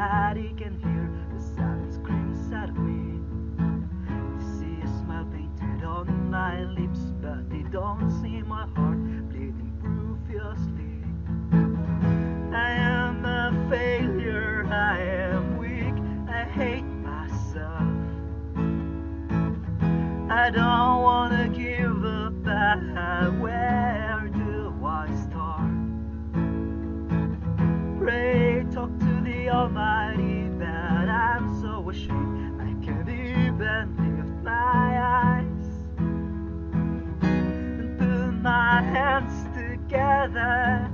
nobody can hear the silent scream inside of me. They see a smile painted on my lips, but they don't see my heart bleeding profusely. I am a failure, I am weak, I hate myself. I don't wanna give up, where do I start? Pray, talk to the Almighty, but I'm so ashamed I can't even lift my eyes and put my hands together.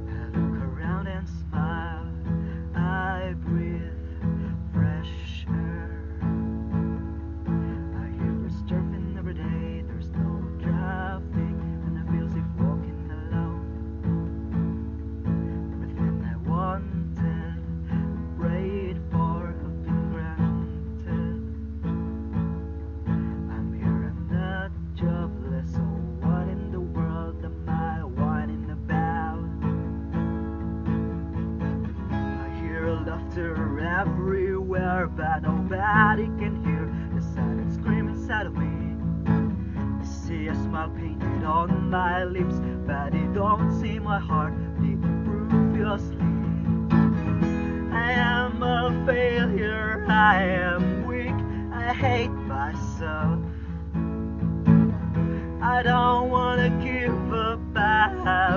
I look around and smile, I breathe fresh air. I hear birds chirping every day, there's no traffic, and I feel safe walking alone. Everything I wanted, prayed for, have been granted. I'm here, I'm not jobless, so what in the world am I whining about? I hear laughter everywhere, but nobody can hear the silent scream inside of me. They see a smile painted on my lips, but they don't see my heart beating profusely. I am a failure, I am weak, I hate myself. I don't wanna give up,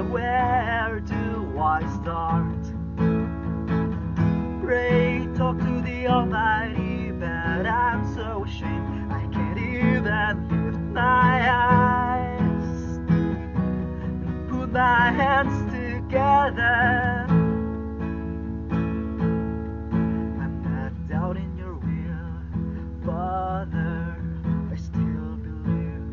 where do I start? Pray, talk to the Almighty, but I'm so ashamed I can't even lift my eyes and put my hands together. I'm not doubting your will, Father, I still believe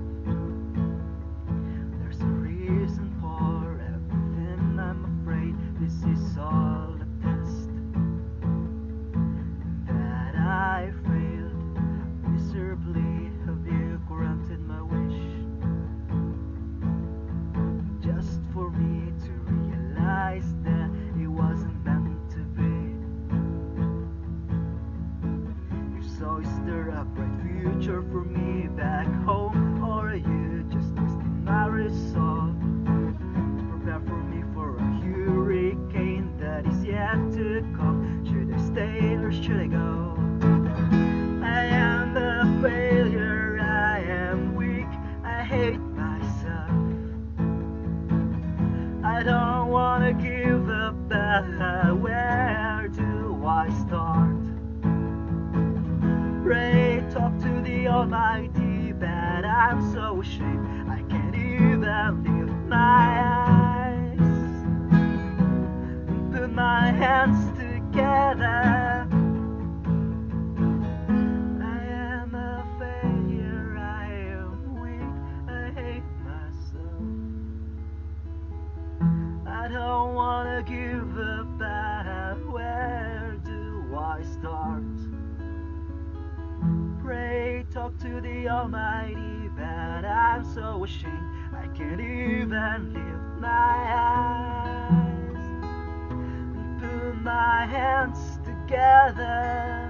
there's a reason for everything. I'm afraid this is all a test, that I failed miserably. Have you granted my wish, just for me to realize that it wasn't meant to be? If so, is there a bright future for me back home, or are you just testing my resolve? Prepare for me for a hurricane that is yet to come. Should I stay or should I go? I am a failure, I am weak, I hate myself. I don't wanna give up, where do I start? Pray, talk to the Almighty, but I'm so ashamed I can't even lift my eyes and put my hands together. I am a failure, I am weak, I hate myself. I don't wanna give up, where do I start? Pray, talk to the Almighty, but I'm so ashamed I can't even lift my eyes and put my hands together.